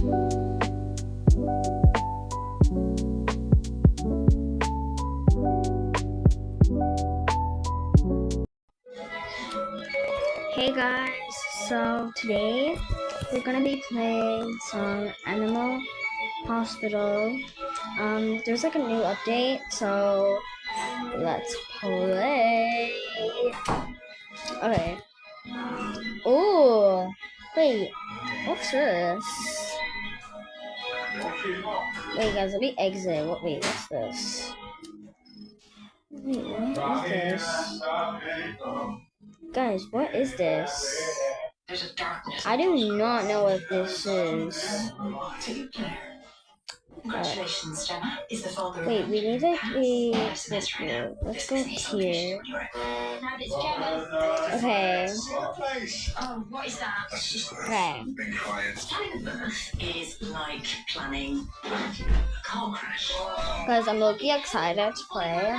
Hey guys, so today we're gonna be playing some Animal Hospital. There's like a new update, so let's play. Okay. Oh, wait, what's this? Wait guys, let me exit. Wait, what's this? Wait, what is this? Guys, what is this? I do not know what this is. Congratulations, Gemma. Is the father Wait, we need to be. Let's go here. Okay. Oh, what is that? Okay. Planning a birth is like planning a car crash. Because I'm looking excited to play.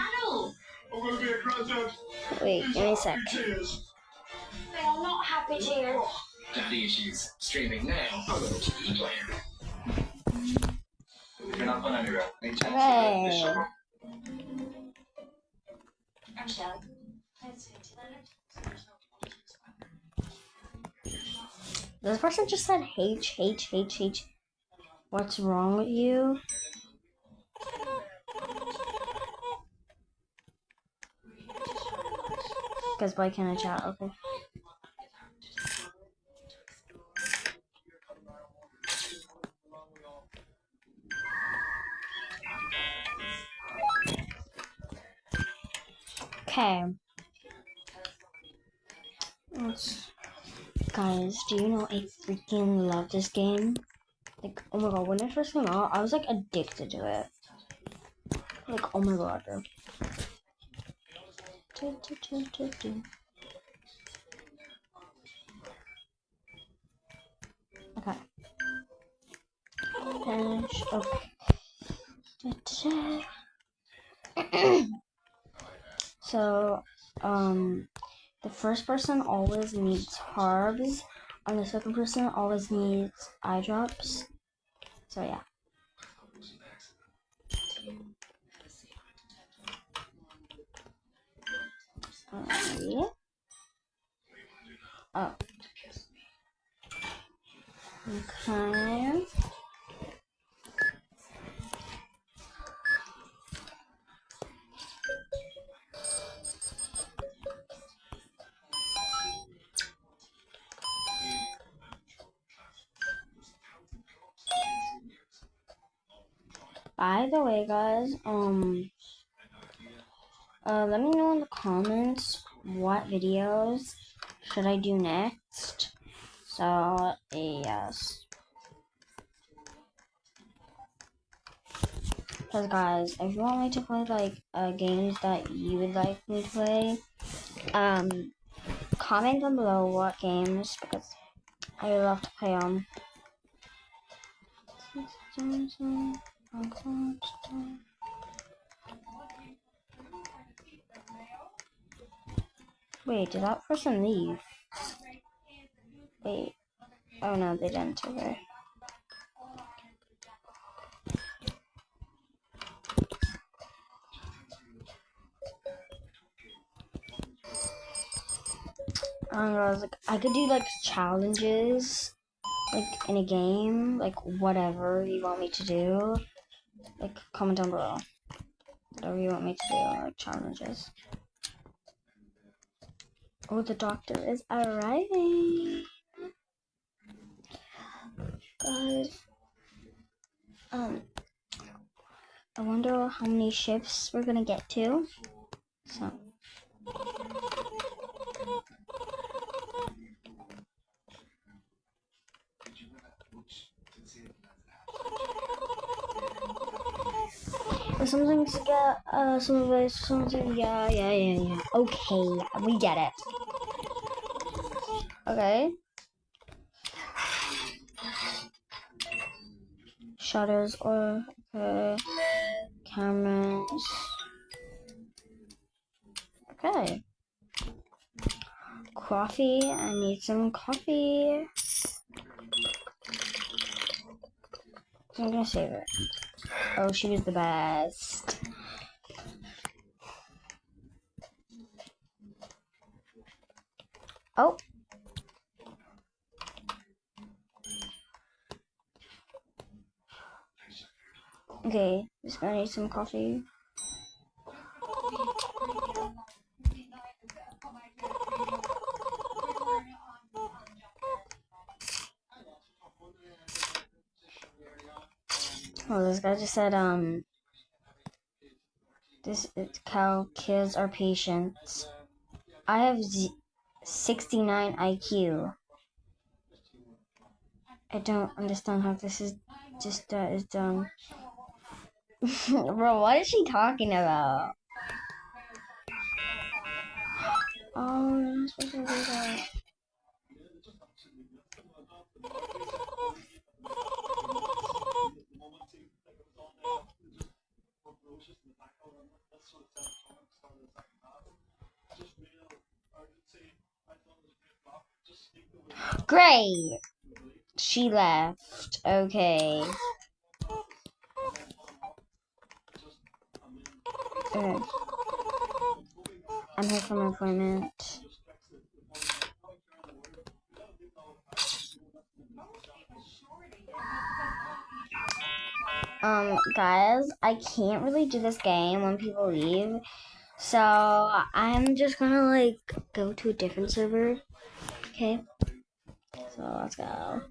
Wait, give me a sec. They are not happy tears. Daddy issues streaming now on the TV player. You're not going anywhere. Okay. This person just said H. What's wrong with you? Because why can't I chat? Okay. Okay. Guys, do you know I freaking love this game? Like, oh my god, when it first came out, I was like addicted to it. Like, oh my god. Okay. Finish. Okay. So, the first person always needs herbs, and the second person always needs eye drops. So yeah. Yeah. Oh. Okay. By the way, guys, let me know in the comments what videos should I do next. So, yes. Because, guys, if you want me to play, like, games that you would like me to play, comment down below what games, because I would love to play them. Wait, did that person leave? Wait. Oh no, they didn't. Okay. I was like, I could do like challenges, like in a game, like whatever you want me to do. Like comment down below. Whatever you want me to do, like challenges. Oh, the doctor is arriving. Guys, I wonder how many shifts we're gonna get to. So. Something's got something, yeah. Okay, we get it. Okay. Shutters or okay. Cameras. Okay. Coffee. I need some coffee. I'm gonna save it. Oh, she was the best. Oh. Okay, just gonna need some coffee. Oh, this guy just said, this cow kills our patients. I have 69 IQ. I don't understand how this is is done. Bro, what is she talking about? Oh, I'm not supposed to do that. Great! She left. Okay. Okay. I'm here for my appointment. Guys, I can't really do this game when people leave. So, I'm just gonna, like, go to a different server. Okay? So, let's go.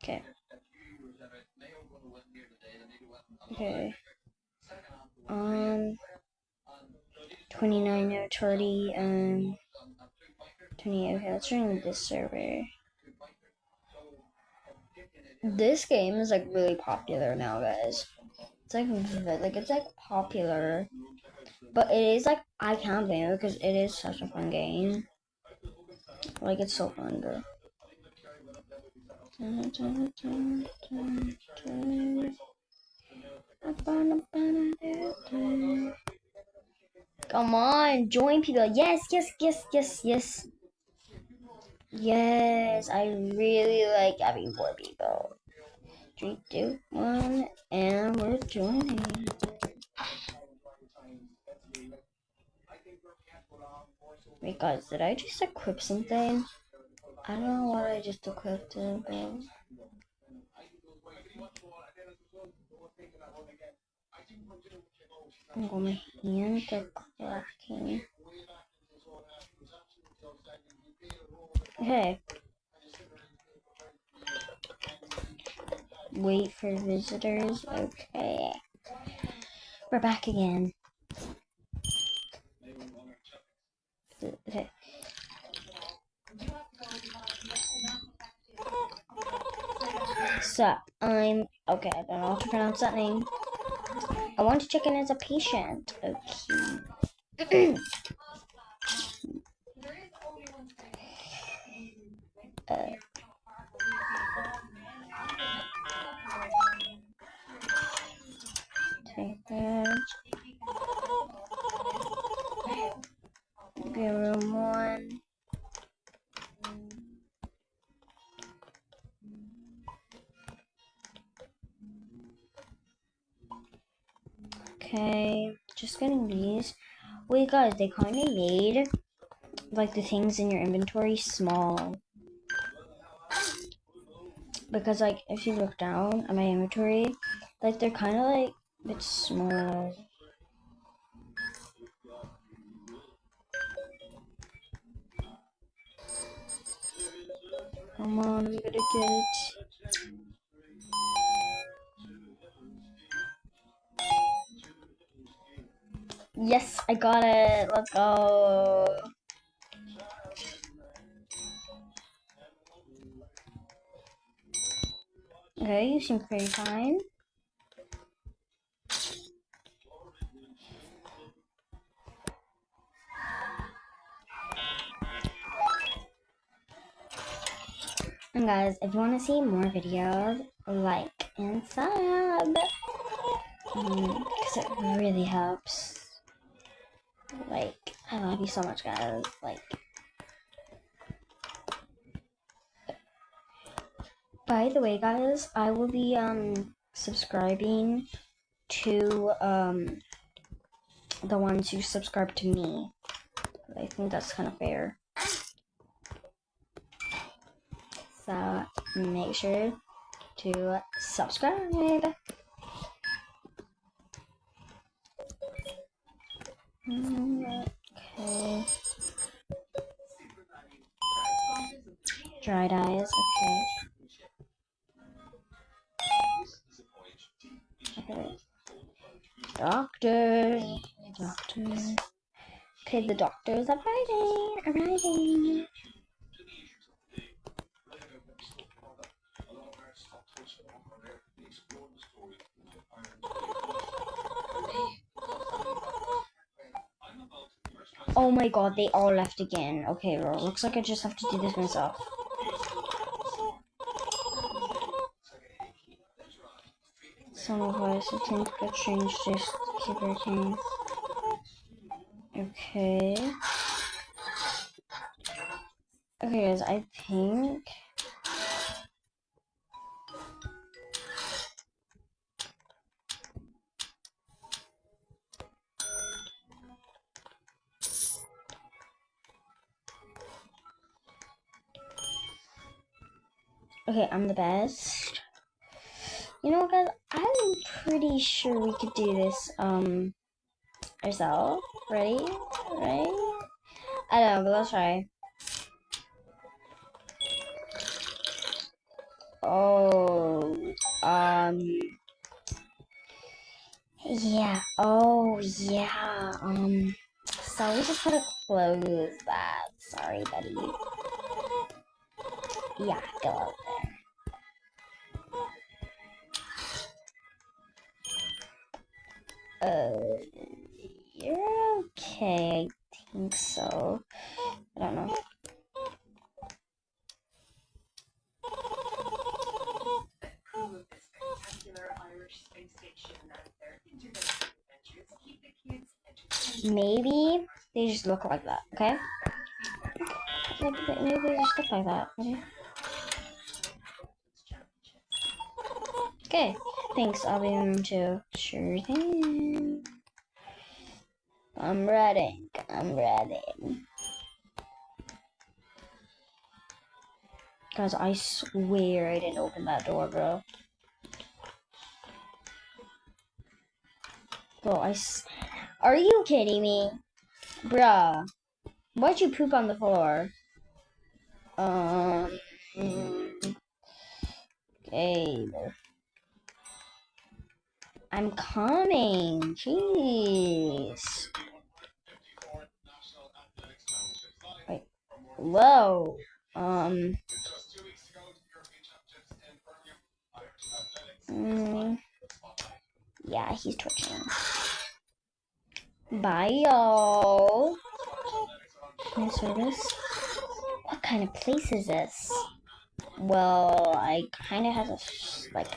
Okay. Okay. 29 or 30, 28. Okay, let's join this server. This game is like really popular now, guys. It's like it's like popular, but it is like I can't blame it because it is such a fun game. Like it's so fun, bro. Come on, join people. Yes, yes, yes, yes, yes. Yes, I really like having more people. 3, 2, 1, and we're joining. Wait, guys, did I just equip something? I don't know what I just equipped, but oh, my hands are cracking. Okay. Wait for visitors. Okay. We're back again. Okay. So, okay, I don't know how to pronounce that name. I want to check in as a patient. Okay. Take that. Okay, room 1. Okay, just getting these. Wait, guys, they kind of made like the things in your inventory small. Because like if you look down at my inventory, like they're kind of like a bit small. Come on, we gotta get it. Yes, I got it. Let's go. Okay, you seem pretty fine. And guys, if you want to see more videos, like and sub. Because it really helps. Like, I love you so much, guys. Like, by the way, guys, I will be subscribing to the ones who subscribe to me. I think that's kind of fair. So make sure to subscribe. Okay. Dried eyes. Okay. Okay. Doctors. Doctors. Okay, the doctors are arriving. Oh my god, they all left again. Okay, well, looks like I just have to do this myself. Some of us think could change this to keep working. Okay. Okay, guys, I think. Okay, I'm the best. You know, guys, I'm pretty sure we could do this, ourselves. Ready? Right? I don't know, but let's try. Oh, yeah. Oh, yeah. So we just gotta close that. Sorry, buddy. Yeah, go out there. You're okay. I think so. I don't know. Maybe they just look like that, okay? Maybe they just look like that, okay? Okay, thanks, I'll be in too. Sure thing. I'm ready. Guys, I swear I didn't open that door, bro. Bro, are you kidding me? Bruh. Why'd you poop on the floor? Okay. I'm coming. Jeez. Wait. Whoa. Yeah, he's twitching. Bye, y'all. Can I service? What kind of place is this? Well, I kind of have a, like,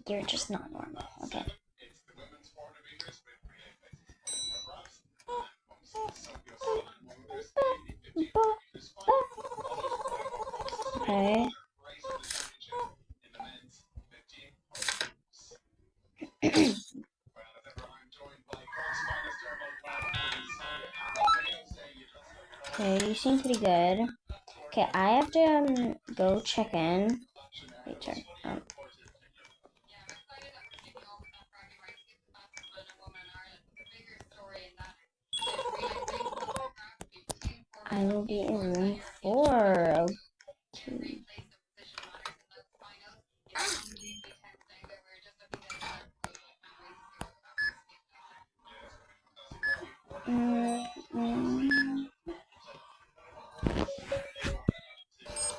you're just not normal. Okay. Okay. Okay, you seem pretty good. Okay, I have to go check in. Wait, check. I will be in room 4. Okay.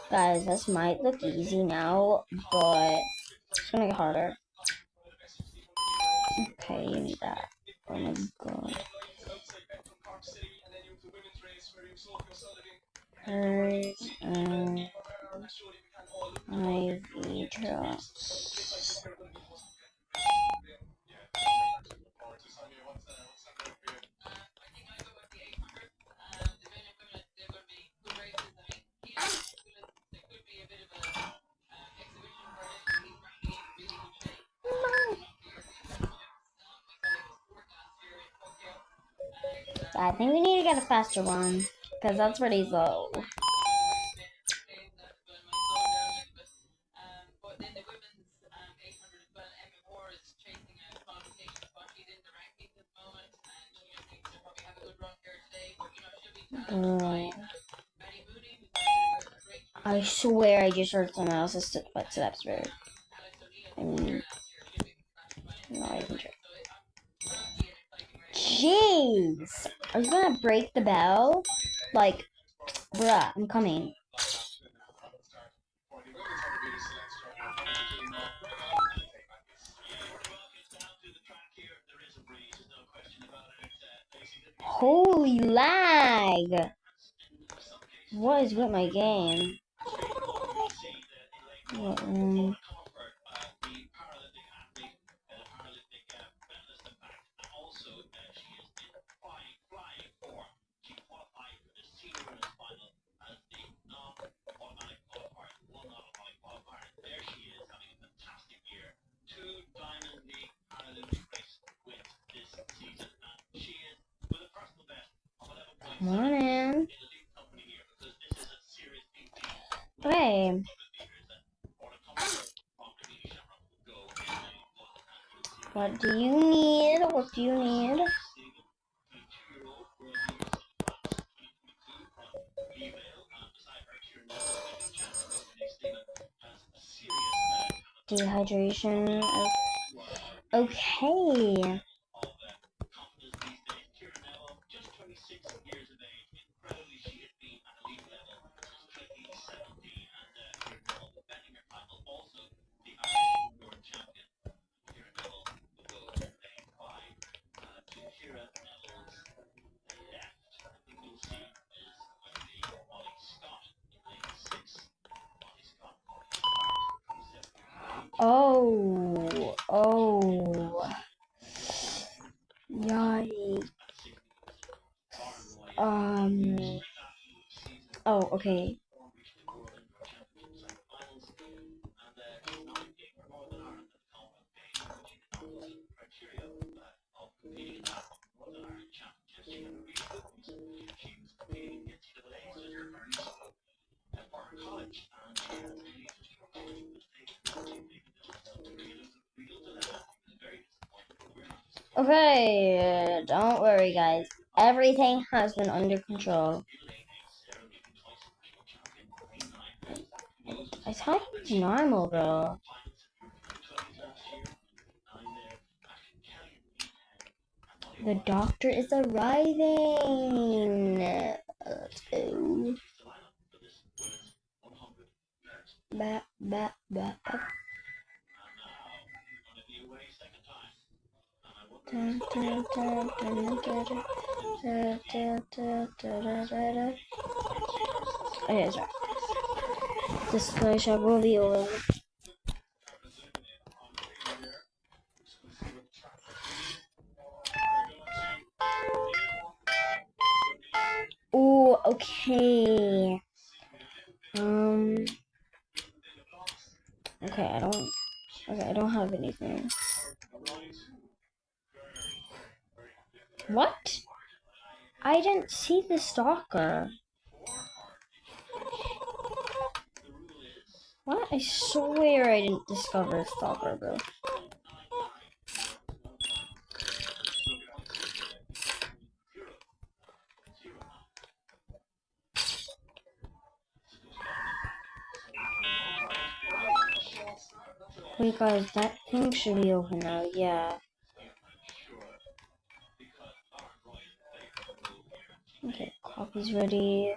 Guys, this might look easy now, but it's gonna get harder. Okay, you need that. Oh my god. Hers and Ivy drops. I think we need to get a faster one, because that's pretty slow. I swear I just heard someone else's footsteps. I mean, not even sure. Jeez! Are you gonna break the bell? Like, bruh, I'm coming. Holy lag! What is with my game? Come on in. Okay. What do you need? What do you need? Dehydration. Okay. Oh. Yikes. Oh, okay. Okay, don't worry, guys. Everything has been under control. I thought it was normal, bro. The doctor is arriving. Let's go. Ba, ba, ba, ba. Dun, dun, dun, dun, dun, dun. Okay, sorry. This shot will be over. Oh, okay. Okay, I don't have anything. What? I didn't see the stalker. What? I swear I didn't discover a stalker, bro. Wait, guys, that thing should be open now. Yeah. Okay, copy's ready.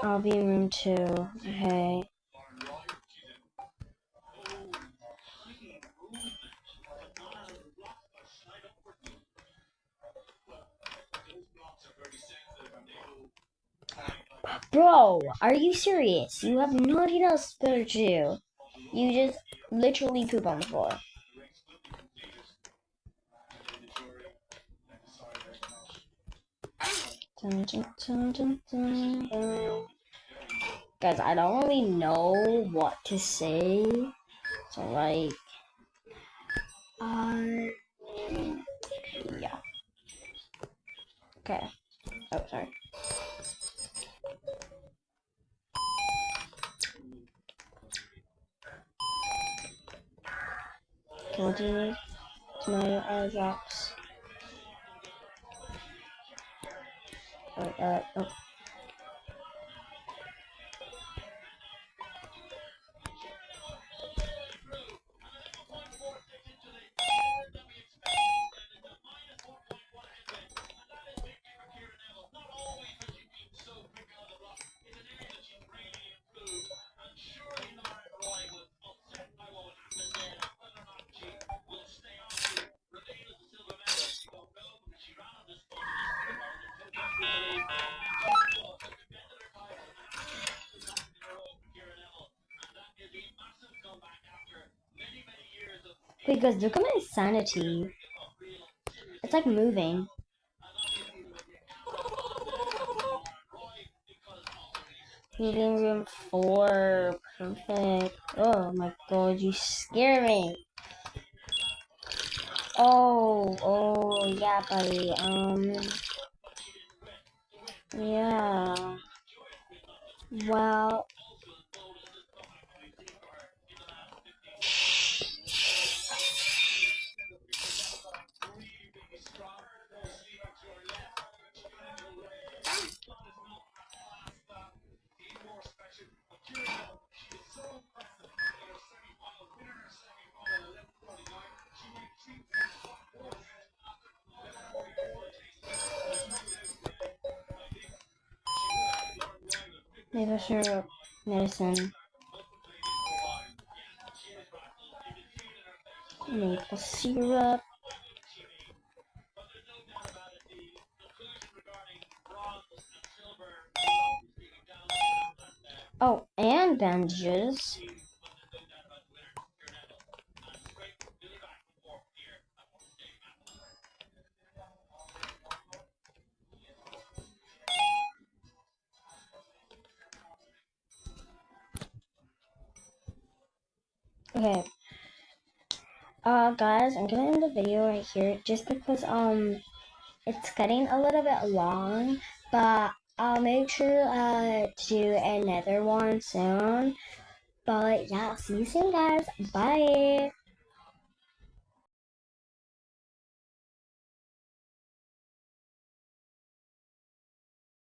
I'll be in room 2. Okay. Bro, are you serious? You have nothing else better to do. You just literally poop on the floor. Dun, dun, dun, dun, dun, dun. Guys, I don't really know what to say. So, like, yeah. Okay. Oh, sorry. Can we do tomato airdrops? Oh. Because look at my sanity. It's like moving. Living room 4. Perfect. Oh my god, you scare me. Oh, yeah, buddy. Yeah. Well. Maple syrup, medicine, maple syrup. Oh, and bandages. Okay. Guys, I'm gonna end the video right here just because it's getting a little bit long, but I'll make sure to do another one soon. But yeah, see you soon, guys. Bye.